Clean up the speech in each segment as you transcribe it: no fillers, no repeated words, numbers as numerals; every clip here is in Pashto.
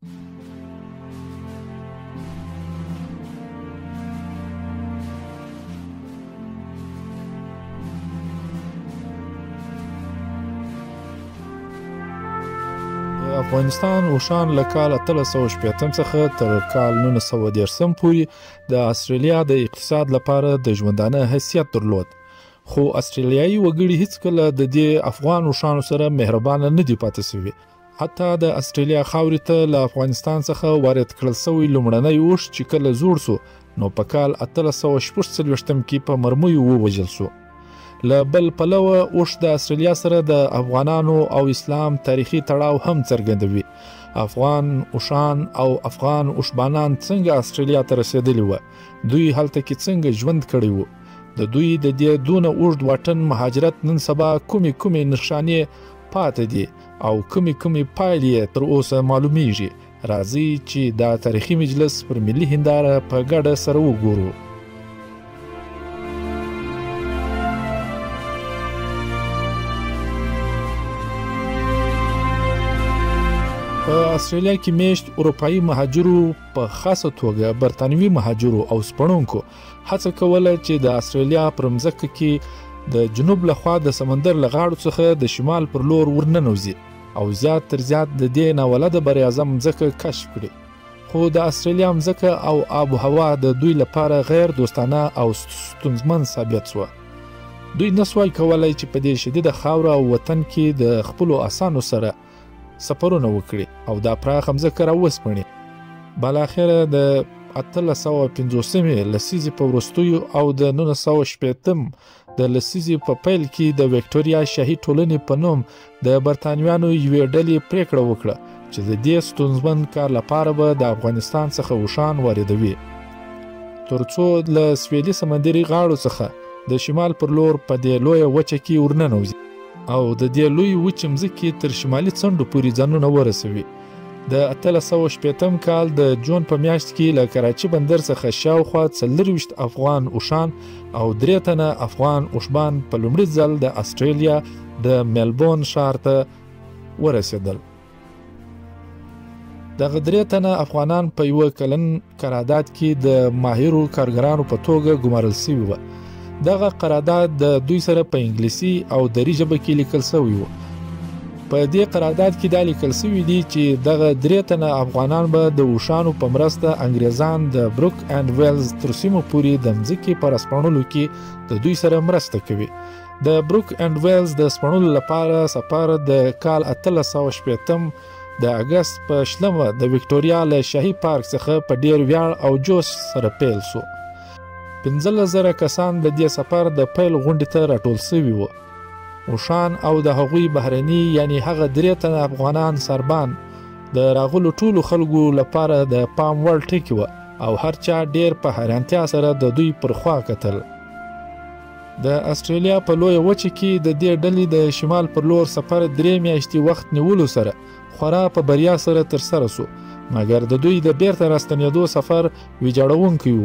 افغانستان اوشان له کال 1880 څخه تر کال 1910 پورې د استرالیا د اقتصاد لپاره د ژوندانه حیثیت درلود، خو استرالیایي وګړي هیڅکله د دې افغان اوشانو سره مهربانه نه دي پاتې شوي. حتی د استرالیا خاورې ته له افغانستان څخه وارد کړل شوی لومړنی اوښ چې کله زوړ شو نو په کال 1846 کې په مرمیو ووژل شو. له بل پلوه اوښ د استرالیا سره د افغانانو او اسلام تاریخي تړاو هم څرګندوي. افغان اوښان او افغان اوښبانان څنګه استرالیا ته رسېدلي وو، دوی هلته کې څنګه ژوند کړی وو، د دوی د دې دونه اوږد واټن مهاجرت نن سبا کومې نښانې پاتې دي او کومې پایلې تر اوسه معلومیږي. راځئ چې دا تاریخي مجلس پر ملي هنداره په ګډه سره وګورو. په استرالیا کې میشت اروپایي مهاجرو په خاصه توګه برتانوي مهاجرو او سپړونکو هڅه کوله چې د استرالیا پر مځکه کې د جنوب لخوا د سمندر له غاړو څخه د شمال پر لور ورننوځي او زیات تر زیات د دې ناولده بر اعظم مځکه کشف کړي. خو د استرالیا مځکه او آب و هوا د دوی لپاره غیر دوستانه او ستونزمن ثابت شوه. دوی نسوای کولای چې په دې شدیده خاوره او وطن کې د خپلو اسانو سره سفرونه وکړي او دا پراخه مځکه راوسپړي. بالاخره د 1850 لسیزې په وروستیو او د 1960 د لسیزې په پیل کې د وکټوریا شاهي ټولنې په نوم د برتانویانو یوې ډلې پریکړه وکړه چې د دې ستونزمن کار لپاره به د افغانستان څخه اوښان واردوي، ترڅو له سویلي سمندري غاړو څخه د شمال پر لور په دې لویه وچه کې ورننوځي او د دې لوی وچې مځکې تر شمالي څنډو پورې ځانونه ورسوي. د 1860 کال د جون په میاشت کې له کراچي بندر څخه شاوخوا 24 افغان اوښان او 3 تنه افغان اوښبان په لومړي ځل د استرالیا د ملبورن ښار ته ورسېدل. دغه 3 تنه افغانان په یوه کلن قرارداد کې د ماهرو کارګرانو په توګه ګمارل شوي وو. دغه قرارداد د دوی سره په انګلیسي او دری ژبه کې لیکل شوی و. په دې قرارداد کې دا لیکل شوی دی چې دغه 3 تنه افغانان به د اوښانو په مرسته انګریزان د بروک اینډ ویلز تر سیمو پورې د مځکې په راسپړلو کې د دوی سره مرسته کوي. د بروک اینډ ویلز د سپړلو لپاره سفر د کال 1860 د اگست په 20 د وکټوریا له شاهي پارک څخه په ډیر ویاړ او جوش سره پیل شو. 15,000 کسان د دې سفر د پیل غونډې ته راټول شوي وو. اوښان او د هغوی بهرني یعنی هغه 3 تنه افغانان سربان د راغلو ټولو خلکو لپاره د پام وړ ټکی وو او هر چا ډیر په حیرانتیا سره د دوی پر خوا کتل. د استرالیا په لویه وچه کې د دې ډلې د شمال پر لور سفر 3 میاشتې وخت نیولو سره خورا په بریا سره ترسره شو، مګر د دوی د بیرته راستنېدو سفر ویجاړونکی و.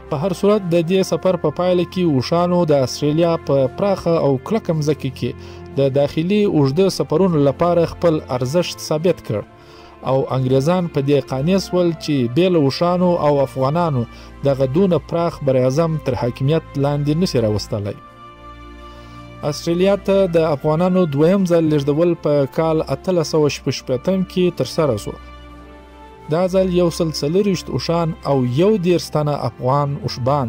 په هر صورت د دې سفر په پایله کې اوښانو د استرالیا په پراخه او کلکه مځکه کې د داخلي اوږده سفرونو لپاره خپل ارزښت ثابت کړ او انګریزان په دې قانع شول چې بې له اوښانو او افغانانو دغه دونه پراخ براعظم تر حاکمیت لاندې نشي راوستلی. استرالیا ته د افغانانو دویم ځل لېږدول په کال 1860 کې ترسره شو. دا ځل 140 اوښان او 11 تنه افغان اوښبان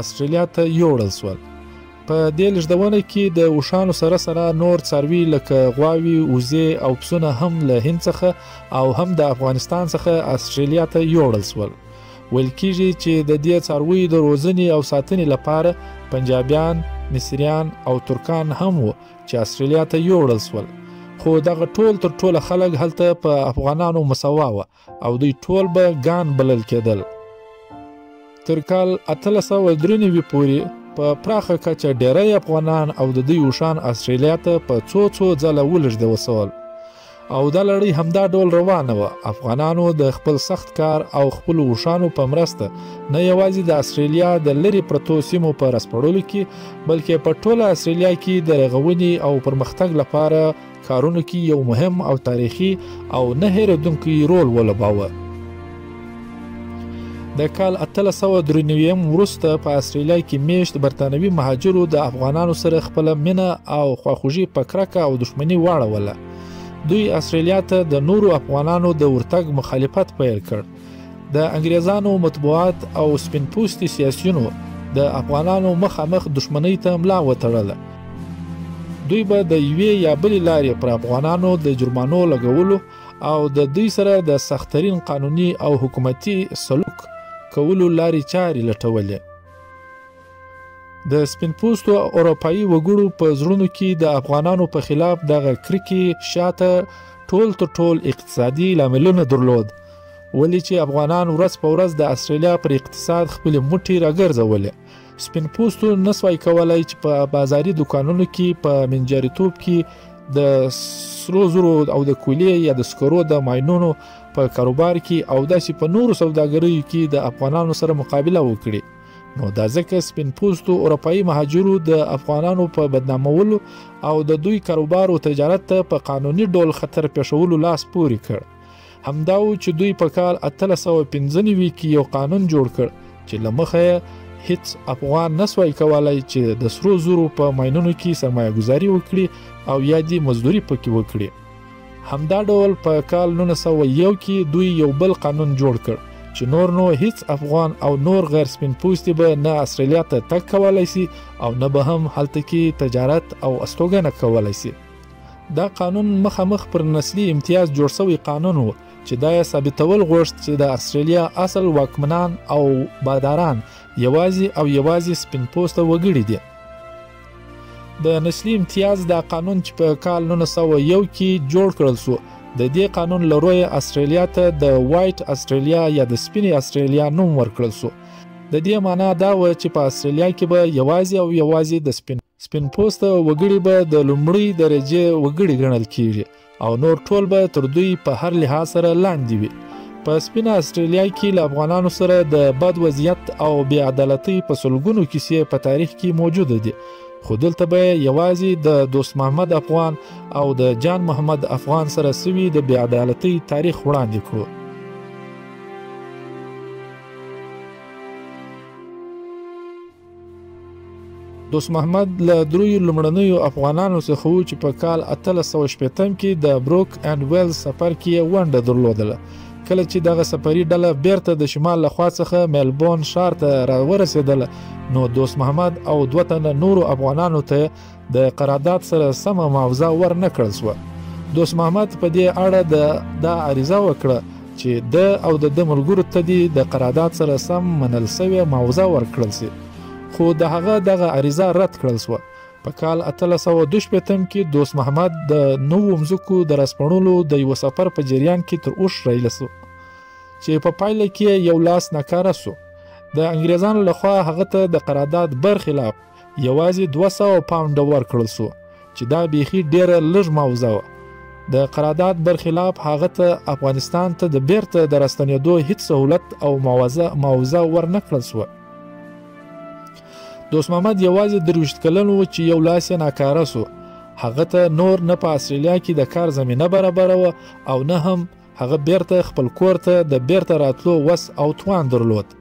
استرالیا ته یوړل شول. په دې لېږدونه کې د اوښانو سره نور څاروي لکه غواوې، وزې او پسونه هم له هند څخه او هم د افغانستان څخه استرالیا ته یوړل شول. ویل کېږي چې د دې څارویو د روزنې او ساتنې لپاره پنجابیان، مصریان او ترکان هم وو چې استرالیا ته یوړل شول. خو دغه ټول تر ټوله خلک هلته په افغانانو مساوا وه او دوی ټول به ګان بلل کېدل. تر کال 1893 پورې په پراخه کچه ډیری افغانان او د دوی اوښان استرالیا ته په څو ځله ولېږدول شول او دا لړۍ همدا ډول روانه وه. افغانانو د خپل سخت کار او خپلو اوښانو په مرسته نه یوازې د استرالیا د لرې پرتو سیمو په راسپړلو کې بلکې په ټوله استرالیا کې د رغونې او پرمختګ لپاره کارونو کې یو مهم او تاریخي او نه هېرېدونکی رول ولوباوه. د کال 1893 وروسته په استرالیا کې میشت برتانوي مهاجرو د افغانانو سره خپله مینه او خواخوږي په کرکه او دښمني واړوله. دوی استرالیا ته د نورو افغانانو د ورتګ مخالفت پیل کړ. د انګریزانو مطبوعات او سپین پوستي سیاسیونو د افغانانو مخامخ دښمنۍ ته ملا وتړله. دوی به د یوې یا بلې لارې پر افغانانو د جرمانو لګولو او د دوی سره د سختترین قانوني او حکومتي سلوک کولو لارې چارې لټولې. د سپین پوستو اروپایي وګړو په زړونو کې د افغانانو په خلاف دغه کرکې شاته ټول تر ټول اقتصادي لاملونه درلود، ولې چې افغانان ورځ په ورځ د استرالیا پر اقتصاد خپلې موټې راګرځولې. سپین پوستو نسوای کولای چې په بازاري دکانونو کې په منجریتوب کې د سرو زرو او د کولې یا د سکرو د ماینونو په کاروبار کې او داسې په نورو سوداګریو کې د افغانانو سره مقابله وکړي. نو دا ځکه سپین پوستو اروپایي مهاجرو د افغانانو په بدنامولو او د دوی کاروبار او تجارت ته په قانوني ډول خطر پیښولو لاس پورې کړ. همدا و چې دوی په کال 1895 کې یو قانون جوړ کړ چې له مخه هیڅ افغان نسوای کولای چې د سرو زرو په ماینونو کې سرمایه گذاري وکړي او یا دې مزدوري پکې وکړي. همدا ډول په کال 1901 کې دوی یو بل قانون جوړ کړ چې نور نو هیڅ افغان او نور غیر سپین پوستي به نه استرالیا ته تګ کولای شي او نه به هم هلته کې تجارت او استوګنه کولای شي. دا قانون مخامخ پر نسلي امتیاز جوړ شوی قانون و چې دا یې ثابتول غوښت چې د استرالیا اصل واکمنان او باداران یوازې او یوازې سپین پوسته وګړي دي. د نسلي امتیاز دا قانون چې په کال 1901 کې جوړ کړل شو، د دې قانون له رویه استرالیا ته د وایټ استرالیا یا د سپینې استرالیا نوم ورکړل شو. د دې معنا دا و چې په استرالیا کې به یوازې او یوازې د سپین پوسته وګړي به د لومړۍ درجې وګړي ګڼل کیږي او نور ټول به تر دوی په هر لحاظ سره لاندې وي. په سپینه استرالیا کې له افغانانو سره د بد وضعیت او بې عدالتۍ په سلګونو کیسې په تاریخ کې موجوده دي، خو دلته به یوازې د دوست محمد افغان او د جان محمد افغان سره سوي د بې عدالتۍ تاریخ وړاندې کړو. دوست محمد له دریو لومړنیو افغانانو څخه و چې په کال 1860 کې د بروک اینډ ویلز سفر کې ونډه درلودله. کله چې دغه سفري ډله بیرته د شمال له خوا څخه میلبورن ښار ته راورسېدله، نو دوست محمد او 2 تنه نورو افغانانو ته د قرارداد سره سمه معاوضه ورنه کړل شوه. دوست محمد په دې اړه دا عریضه وکړه چې د او د ملګرو ته د قرارداد سره سم منل شوې معاوضه ورکړل شي، خو د هغه دغه عریضه رد کړل شوه. په کال 1862 کې دوست محمد د نوو مځکو د راسپړلو د یو سفر په جریان کې تر اوښ رایله شو چې په پایله کې یو لاس ناکاره شو. د انګریزانو لخوا هغه ته د قرارداد برخلاف یوازې 200 پاونډه ورکړل شو چې دا بیخي ډیره لږ معاوضه وه. د قرارداد برخلاف هغه ته افغانستان ته د بیرته د راستنېدو هیڅ سهولت او معاوضه ورنه کړل شوه. دوست محمد یوازې 23 کلن و چې یو لاس یې ناکاره شو. هغه ته نور نه په استرالیا کې د کار زمینه برابره وه او نه هم هغه بیرته خپل کور ته د بیرته راتلو وس او توان درلود.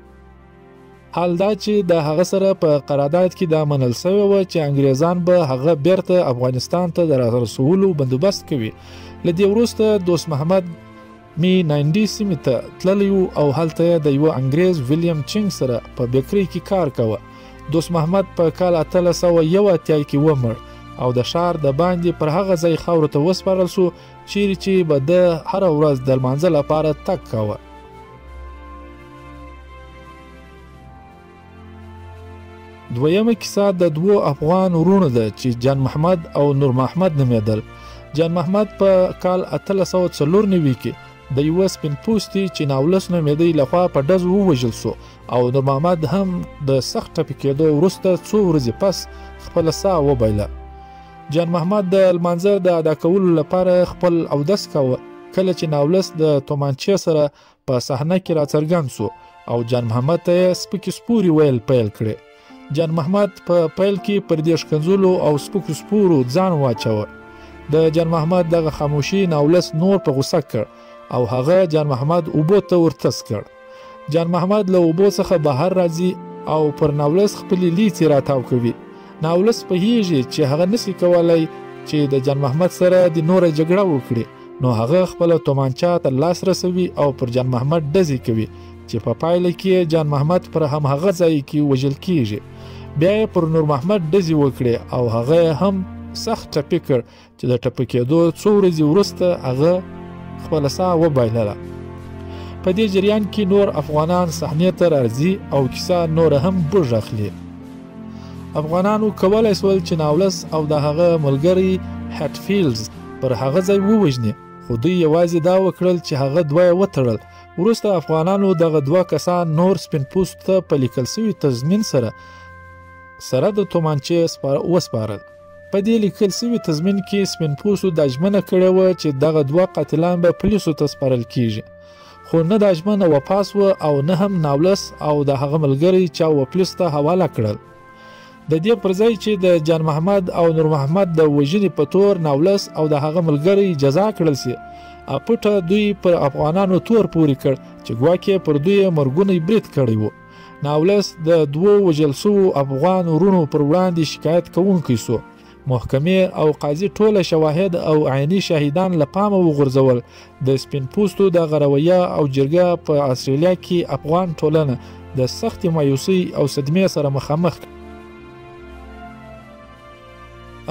حال دا چې د هغه سره په قرارداد کې دا منل شوی و چې انګریزان به هغه بیرته افغانستان ته د رارسولو بندوبست کوي. له دې وروسته دوست محمد می 90 سیمې ته تللی و او هلته د یوه انګریز ویلیام چینګ سره په بیکرۍ کې کار کوه. دوست محمد په کال 1881 کې ومړ او د ښار د باندې پر هغه ځای خاورو ته وسپارل شو چیرې چې به د هره ورځ د لمانځه لپاره تګ کوه. دویمه کیسه د 2 افغان ورونو ده چې جان محمد او نور محمد نومېدل. جان محمد په کال 1894 کې د یو سپین پوستي چې ناولس نومېدی لخوا په ډز ووژل شو او نور محمد هم د سخت ټپي کېدو وروسته څو ورځې پس خپله ساه وبایله. جان محمد د لمانځه د ادا کولو لپاره خپل اودس کوه کله چې ناولس د تومانچې سره په صحنه کې راڅرګند شو او جان محمد ته یې سپکې سپورې ویل پیل کړې. جان محمد په پیل کې پر دې ښکنځلو او سپکو سپورو ځان واچوه. د جان محمد دغه خاموشي ناولس نور په غوسه کړ او هغه جان محمد اوبو ته ورتس کړ. جان محمد له اوبو څخه بهر راځي او پر ناولس خپلې لیڅې راتاو کوي. ناولس پوهیږي چې هغه نشي کولی چې د جان محمد سره د نوره جګړه وکړي، نو هغه خپله تومانچه تر لاس رسوي او پر جان محمد ډزې کوي چې په پایله کې جان محمد پر همهغه ځای کې وژل کیږي. بیا یې پر نور محمد ډزې وکړې او هغه هم سخت ټپي کړ چې د ټپي کېدو څو ورځې وروسته هغه خپله ساه وبایلله. په دې جریان کې نور افغانان صحنې ته راځي او کیسه نوره هم بوج اخلي. افغانانو کولی سول چې ناولس او د هغه ملګری هټفیلډز پر هغه ځای ووژني، خو دوی یوازې دا وکړل چې هغه دوه یې وتړل. وروسته افغانانو دغه دوه کسان نور سپین پوستو ته په لیکل سوي تضمین سره د تومانچې وسپارل. په دې لیکل سوي تضمین کې سپین پوستو دا ژمنه کړې وه چې دغه دوه قاتلان به پولیسو ته سپارل کیږي، خو نه دا ژمنه وپاس وه او نه هم ناولس او د هغه ملګري چا و پولیس ته حواله کړل. د دې پر ځای چې د جان محمد او نور محمد د وژنې په تور ناولس او د هغه ملګري جزا کړل سي، پټه دوی پر افغانانو تور پورې کړ چې ګواکې پر دوی مرګونی برید کړی و. ناولس د دوو وژل سوو افغان ورونو پر وړاندې شکایت کوونکی سو. محکمې او قاضي ټوله شواهد او عیني شاهدان له پامه وغورځول. د سپین پوستو د غرویه او جرګه په استرالیا کې افغان ټولنه د سخت مایوسۍ او صدمې سره مخامخ.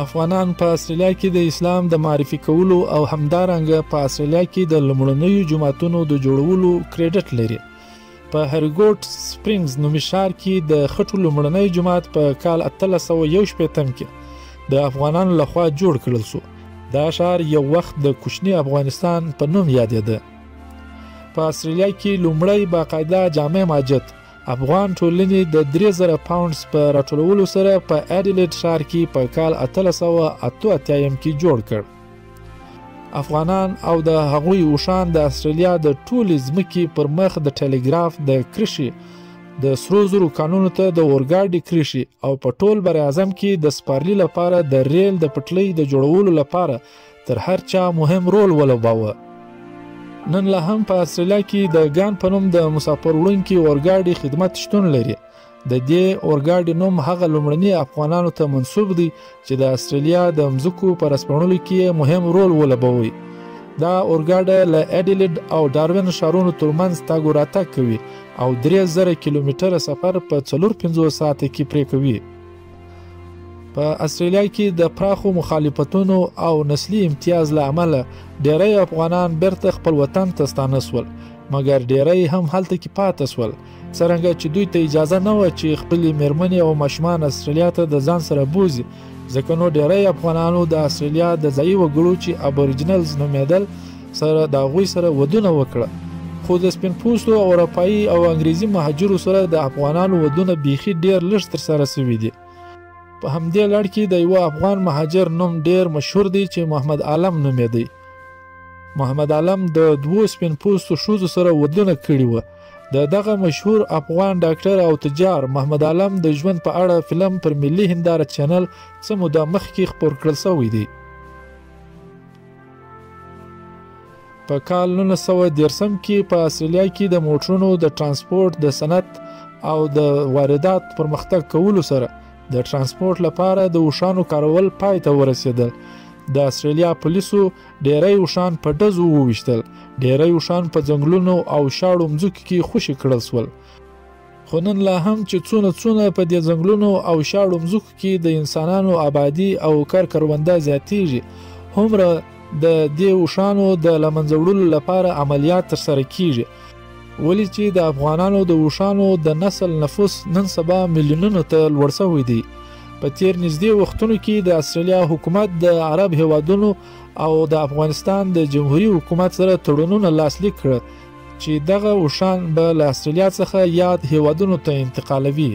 افغانان په استرالیا کې د اسلام د معرفي کولو او همدارنګه په استرالیا کې د لومړنیو جوماتونو د جوړولو کریډټ لري. په هریګوټ سپرینګز نومي ښار کې د خټو لومړنی جومات په کال 1861 کې د افغانانو لخوا جوړ کړل سو. دا ښار یو وخت د کوچني افغانستان په نوم یادېده. په استرالیا کې لومړی باقاعده جامع مسجد افغان ټولنې د 3000 پاونډز په راټولولو سره په اډیلیډ ښار کې په کال 1888 کې جوړ کړ. افغانان او د هغوی اوښان د استرالیا د ټولې ځمکې پر مخ د ټیلیګراف د کرښې د سرو زرو کانونو ته د اورګاډي کرښې او په ټول بر اعظم کې د سپارلي لپاره د ریل د پټلۍ د جوړولو لپاره تر هر چا مهم رول ولوباوه. نن لا هم په استرالیا کې د ګان په نوم د مسافر وړونکي اورګاډي خدمت شتون لري. د دې اورګاډي نوم هغه لومړني افغانانو ته منسوب دی چې د استرالیا د مځکو په رسپړلو کې مهم رول ولوبوي. دا اورګاډی له اډیلیډ او ډاروین ښارونو ترمنځ تګ و راتګ کوي او 3000 کیلومتره سفر په 4-5 ساعته کې پرې کوي. په استرالیا کې د پراخو مخالفتونو او نسلي امتیاز له امله ډیری افغانان بیرته خپل وطن ته ستانه سول، مګر ډیری هم هلته کې پاتې سول، څرنګه چې دوی ته اجازه نه وه چې خپلې میرمنې او ماشومان استرالیا ته د ځان سره بوزي. ځکه نو ډیری افغانانو د استرالیا د ځایي وګړو چې ابوریجنلز نومیدل سره د هغوی سره ودونه وکړه. خو د سپین پوستو او اروپایي او انګریزي مهاجرو سره د افغانانو ودونه بیخي ډیر لږ ترسره سوي دي. په همدې لړ کې د یوه افغان مهاجر نوم ډیر مشهور دی چې محمد عالم نومیدی. محمد عالم د 2 سپین پوستو ښځو سره ودونه کړي وه. د دغه مشهور افغان ډاکټر او تجار محمد عالم د ژوند په اړه فلم پر ملي هنداره چینل څه موده مخکې خپور کړل سوی دی. په کال 1930 کې په استرالیا کې د موټرونو د ترانسپورت د صنعت او د واردات پرمختګ کولو سره د ترانسپورت لپاره د اوښانو کارول پای ته ورسېدل. د استرالیا پولیسو ډیری اوښان په ډزو وویشتل، ډیری اوښان په ځنګلونو او شاړو مځکو کې خوشي کړل سول. خو نن لا هم چې څونه په دې ځنګلونو او شاړو مځکو کې د انسانانو آبادي او کارونده زیاتیږي، هومره د دې اوښانو د له منځه وړلو لپاره عملیات ترسره کیږي. ولې چې د افغانانو د اوښانو د نسل نفوس نن سبا میلیونونو ته لوړ سوی دی. په تیر نږدې وختونو کې د استرالیا حکومت د عرب هیوادونو او د افغانستان د جمهوریت حکومت سره تړونونه لاسلیک کړل چې دغه اوښان به له استرالیا څخه یاد هیوادونو ته انتقالوي.